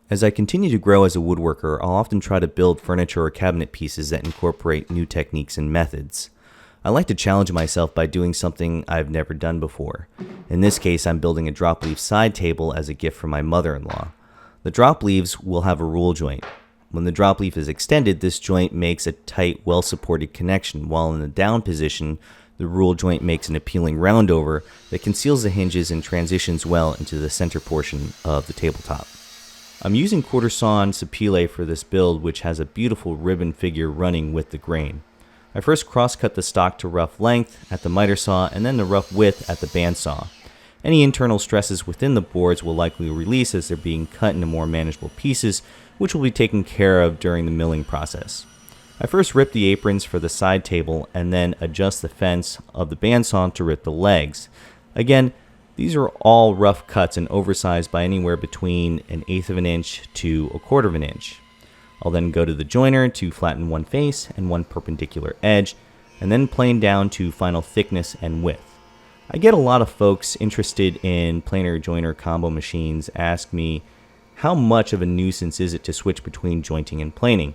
As I continue to grow as a woodworker, I'll often try to build furniture or cabinet pieces that incorporate new techniques and methods. I like to challenge myself by doing something I've never done before. In this case, I'm building a drop leaf side table as a gift from my mother-in-law. The drop leaves will have a roll joint. When the drop leaf is extended, this joint makes a tight, well-supported connection, while in the down position, the roll joint makes an appealing roundover that conceals the hinges and transitions well into the center portion of the tabletop. I'm using quartersawn Sapele for this build, which has a beautiful ribbon figure running with the grain. I first cross-cut the stock to rough length at the miter saw and then the rough width at the bandsaw. Any internal stresses within the boards will likely release as they're being cut into more manageable pieces, which will be taken care of during the milling process. I first rip the aprons for the side table and then adjust the fence of the bandsaw to rip the legs. Again, these are all rough cuts and oversized by anywhere between 1/8 of an inch to 1/4 of an inch. I'll then go to the joiner to flatten one face and one perpendicular edge, and then plane down to final thickness and width. I get a lot of folks interested in planer joiner combo machines ask me, how much of a nuisance is it to switch between jointing and planing?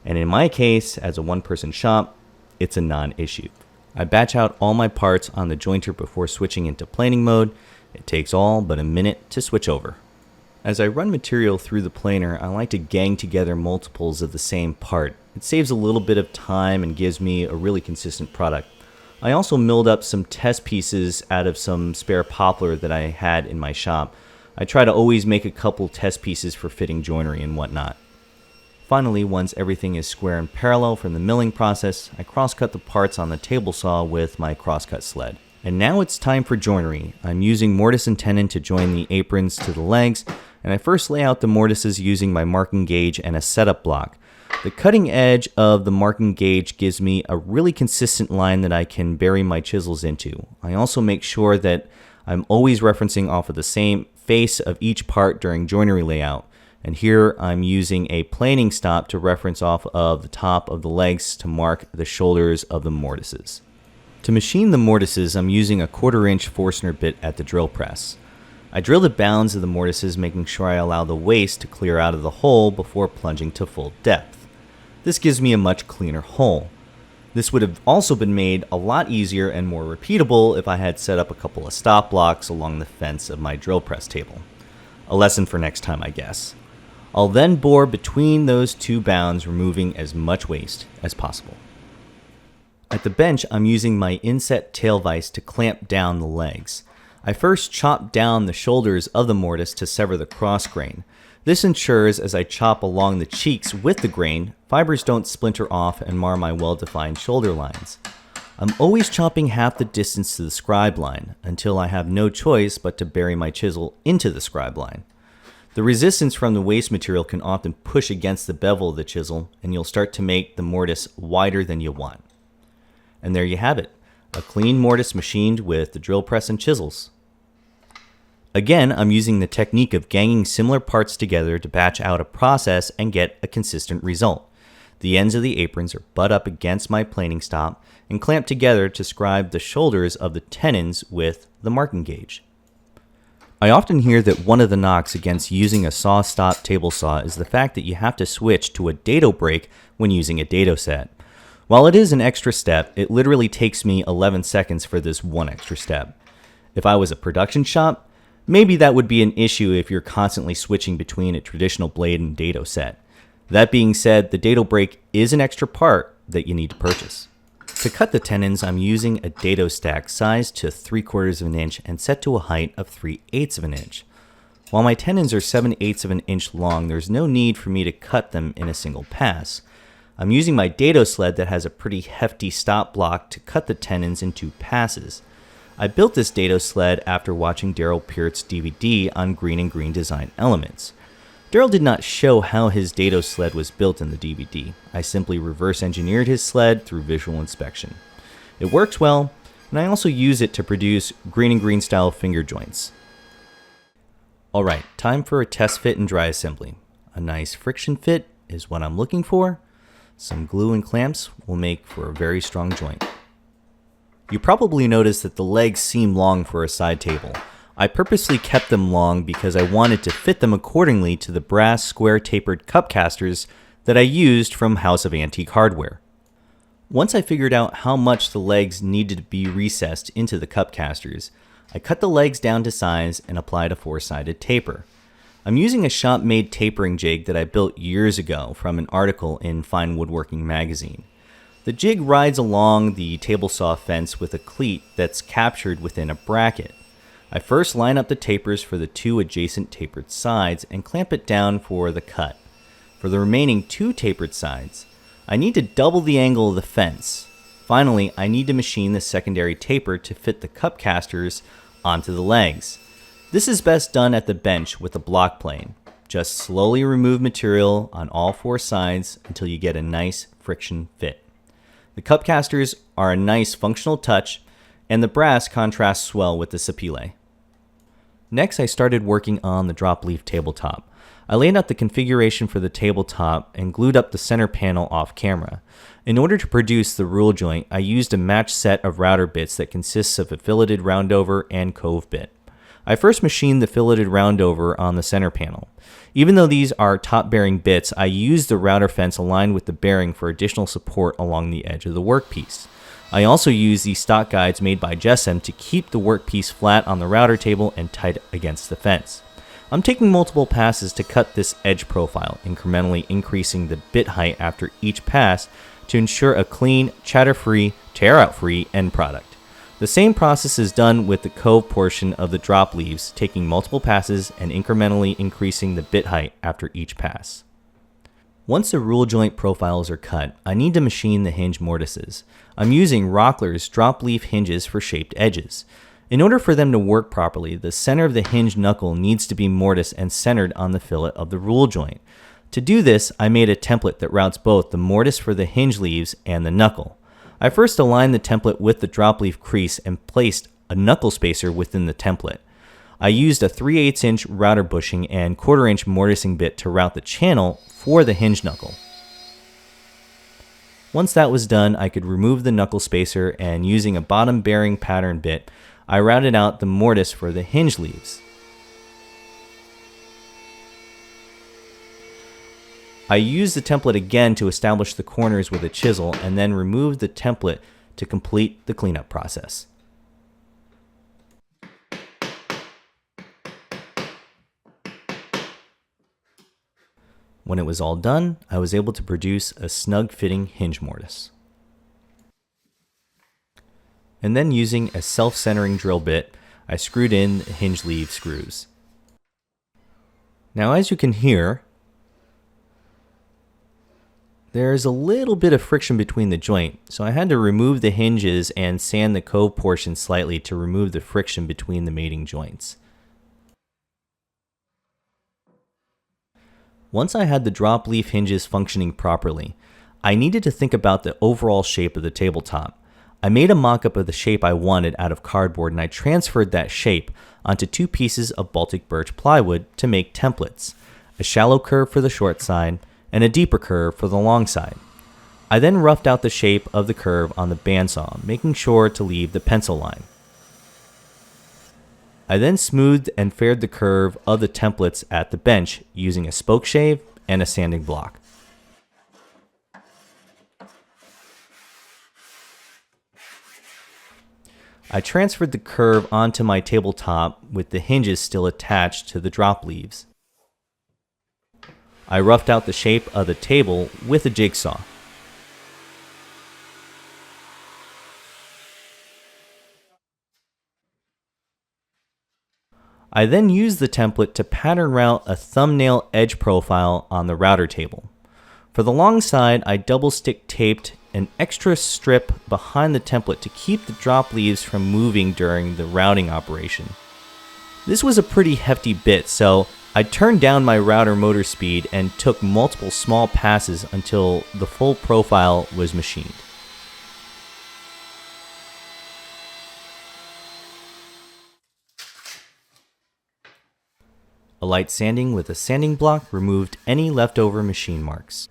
And in my case, as a one-person shop, it's a non-issue. I batch out all my parts on the jointer before switching into planing mode. It takes all but a minute to switch over. As I run material through the planer, I like to gang together multiples of the same part. It saves a little bit of time and gives me a really consistent product. I also milled up some test pieces out of some spare poplar that I had in my shop. I try to always make a couple test pieces for fitting joinery and whatnot. Finally, once everything is square and parallel from the milling process, I cross-cut the parts on the table saw with my cross-cut sled. And now it's time for joinery. I'm using mortise and tenon to join the aprons to the legs, and I first lay out the mortises using my marking gauge and a setup block. The cutting edge of the marking gauge gives me a really consistent line that I can bury my chisels into. I also make sure that I'm always referencing off of the same face of each part during joinery layout. And here I'm using a planing stop to reference off of the top of the legs to mark the shoulders of the mortises. To machine the mortises, I'm using a 1/4 inch Forstner bit at the drill press. I drill the bounds of the mortises, making sure I allow the waste to clear out of the hole before plunging to full depth. This gives me a much cleaner hole. This would have also been made a lot easier and more repeatable if I had set up a couple of stop blocks along the fence of my drill press table. A lesson for next time, I guess. I'll then bore between those two bounds, removing as much waste as possible. At the bench, I'm using my inset tail vise to clamp down the legs. I first chop down the shoulders of the mortise to sever the cross grain. This ensures as I chop along the cheeks with the grain, fibers don't splinter off and mar my well-defined shoulder lines. I'm always chopping half the distance to the scribe line until I have no choice but to bury my chisel into the scribe line. The resistance from the waste material can often push against the bevel of the chisel, and you'll start to make the mortise wider than you want. And there you have it, a clean mortise machined with the drill press and chisels. Again, I'm using the technique of ganging similar parts together to batch out a process and get a consistent result. The ends of the aprons are butt up against my planing stop and clamped together to scribe the shoulders of the tenons with the marking gauge. I often hear that one of the knocks against using a saw-stop table saw is the fact that you have to switch to a dado brake when using a dado set. While it is an extra step, it literally takes me 11 seconds for this one extra step. If I was a production shop, maybe that would be an issue if you're constantly switching between a traditional blade and dado set. That being said, the dado brake is an extra part that you need to purchase. To cut the tenons, I'm using a dado stack sized to 3/4 of an inch and set to a height of 3/8 of an inch. While my tenons are 7/8 of an inch long, there's no need for me to cut them in a single pass. I'm using my dado sled that has a pretty hefty stop block to cut the tenons in 2 passes. I built this dado sled after watching Daryl Peart's DVD on green and green design elements. Daryl did not show how his dado sled was built in the DVD. I simply reverse engineered his sled through visual inspection. It works well, and I also use it to produce green and green style finger joints. Alright, time for a test fit and dry assembly. A nice friction fit is what I'm looking for. Some glue and clamps will make for a very strong joint. You probably noticed that the legs seem long for a side table. I purposely kept them long because I wanted to fit them accordingly to the brass square tapered cup casters that I used from House of Antique Hardware. Once I figured out how much the legs needed to be recessed into the cup casters, I cut the legs down to size and applied a 4-sided taper. I'm using a shop-made tapering jig that I built years ago from an article in Fine Woodworking magazine. The jig rides along the table saw fence with a cleat that's captured within a bracket. I first line up the tapers for the 2 adjacent tapered sides and clamp it down for the cut. For the remaining 2 tapered sides, I need to double the angle of the fence. Finally, I need to machine the secondary taper to fit the cup casters onto the legs. This is best done at the bench with a block plane. Just slowly remove material on all 4 sides until you get a nice friction fit. The cup casters are a nice functional touch, and the brass contrasts well with the Sapele. Next, I started working on the drop leaf tabletop. I laid out the configuration for the tabletop and glued up the center panel off camera. In order to produce the rule joint, I used a matched set of router bits that consists of a filleted roundover and cove bit. I first machined the filleted roundover on the center panel. Even though these are top bearing bits, I used the router fence aligned with the bearing for additional support along the edge of the workpiece. I also used these stock guides made by Jessem to keep the workpiece flat on the router table and tight against the fence. I'm taking multiple passes to cut this edge profile, incrementally increasing the bit height after each pass to ensure a clean, chatter-free, tear-out-free end product. The same process is done with the cove portion of the drop leaves, taking multiple passes and incrementally increasing the bit height after each pass. Once the rule joint profiles are cut, I need to machine the hinge mortises. I'm using Rockler's drop leaf hinges for shaped edges. In order for them to work properly, the center of the hinge knuckle needs to be mortised and centered on the fillet of the rule joint. To do this, I made a template that routes both the mortise for the hinge leaves and the knuckle. I first aligned the template with the drop leaf crease and placed a knuckle spacer within the template. I used a 3/8 inch router bushing and 1/4 inch mortising bit to route the channel for the hinge knuckle. Once that was done, I could remove the knuckle spacer, and using a bottom bearing pattern bit, I routed out the mortise for the hinge leaves. I used the template again to establish the corners with a chisel and then removed the template to complete the cleanup process. When it was all done, I was able to produce a snug-fitting hinge mortise. And then using a self-centering drill bit, I screwed in the hinge leaf screws. Now, as you can hear, there's a little bit of friction between the joint, so I had to remove the hinges and sand the cove portion slightly to remove the friction between the mating joints. Once I had the drop leaf hinges functioning properly, I needed to think about the overall shape of the tabletop. I made a mock-up of the shape I wanted out of cardboard, and I transferred that shape onto 2 pieces of Baltic birch plywood to make templates, a shallow curve for the short side and a deeper curve for the long side. I then roughed out the shape of the curve on the bandsaw, making sure to leave the pencil line. I then smoothed and faired the curve of the templates at the bench using a spoke shave and a sanding block. I transferred the curve onto my tabletop with the hinges still attached to the drop leaves. I roughed out the shape of the table with a jigsaw. I then used the template to pattern route a thumbnail edge profile on the router table. For the long side, I double stick taped an extra strip behind the template to keep the drop leaves from moving during the routing operation. This was a pretty hefty bit, so I turned down my router motor speed and took multiple small passes until the full profile was machined. A light sanding with a sanding block removed any leftover machine marks.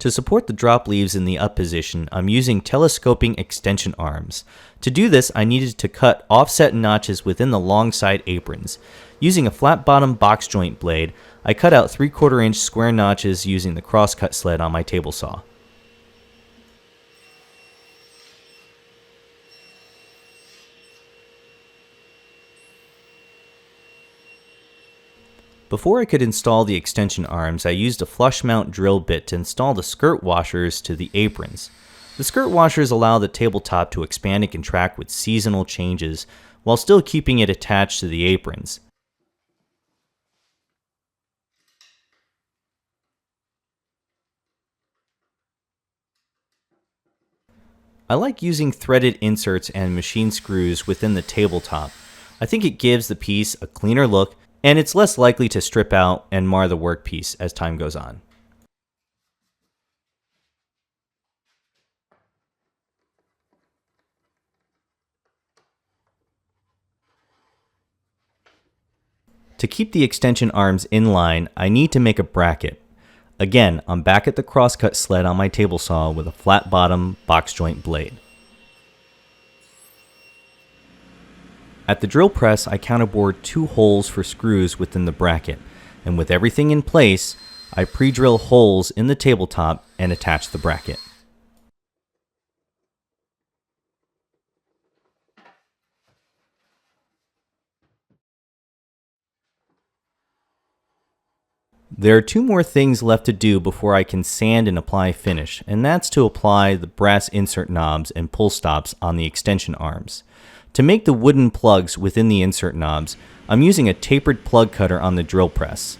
To support the drop leaves in the up position, I'm using telescoping extension arms. To do this, I needed to cut offset notches within the long side aprons. Using a flat bottom box joint blade, I cut out 3/4 inch square notches using the crosscut sled on my table saw. Before I could install the extension arms, I used a flush mount drill bit to install the skirt washers to the aprons. The skirt washers allow the tabletop to expand and contract with seasonal changes while still keeping it attached to the aprons. I like using threaded inserts and machine screws within the tabletop. I think it gives the piece a cleaner look, and it's less likely to strip out and mar the workpiece as time goes on. To keep the extension arms in line, I need to make a bracket. Again, I'm back at the crosscut sled on my table saw with a flat bottom box joint blade. At the drill press, I counterbored 2 holes for screws within the bracket, and with everything in place, I pre-drill holes in the tabletop and attach the bracket. There are 2 more things left to do before I can sand and apply finish, and that's to apply the brass insert knobs and pull stops on the extension arms. To make the wooden plugs within the insert knobs, I'm using a tapered plug cutter on the drill press.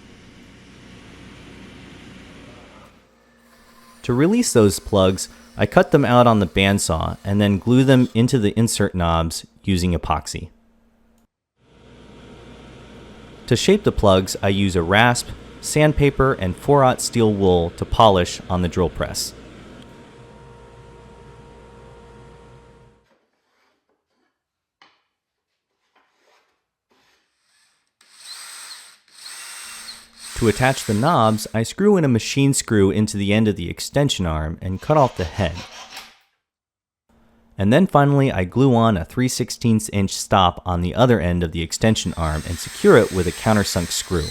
To release those plugs, I cut them out on the bandsaw and then glue them into the insert knobs using epoxy. To shape the plugs, I use a rasp, sandpaper, and 4/0 steel wool to polish on the drill press. To attach the knobs, I screw in a machine screw into the end of the extension arm and cut off the head. And then finally, I glue on a 3/16 inch stop on the other end of the extension arm and secure it with a countersunk screw.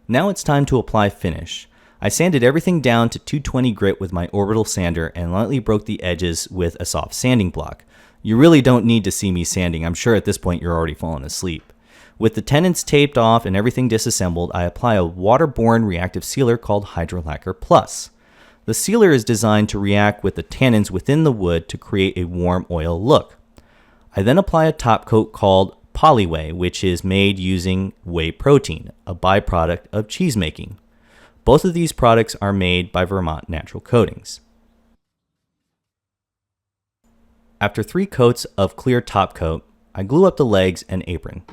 Now it's time to apply finish. I sanded everything down to 220 grit with my orbital sander and lightly broke the edges with a soft sanding block. You really don't need to see me sanding. I'm sure at this point you're already falling asleep. With the tenons taped off and everything disassembled, I apply a waterborne reactive sealer called Hydrolacquer Plus. The sealer is designed to react with the tannins within the wood to create a warm oil look. I then apply a top coat called Polywhey, which is made using whey protein, a byproduct of cheese making. Both of these products are made by Vermont Natural Coatings. After 3 coats of clear top coat, I glue up the legs and apron.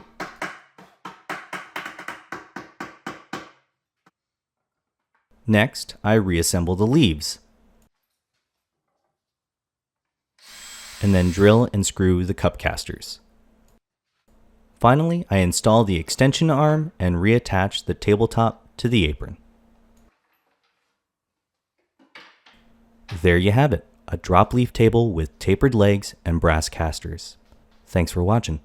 Next, I reassemble the leaves, and then drill and screw the cup casters. Finally, I install the extension arm and reattach the tabletop to the apron. There you have it, a drop leaf table with tapered legs and brass casters. Thanks for watching.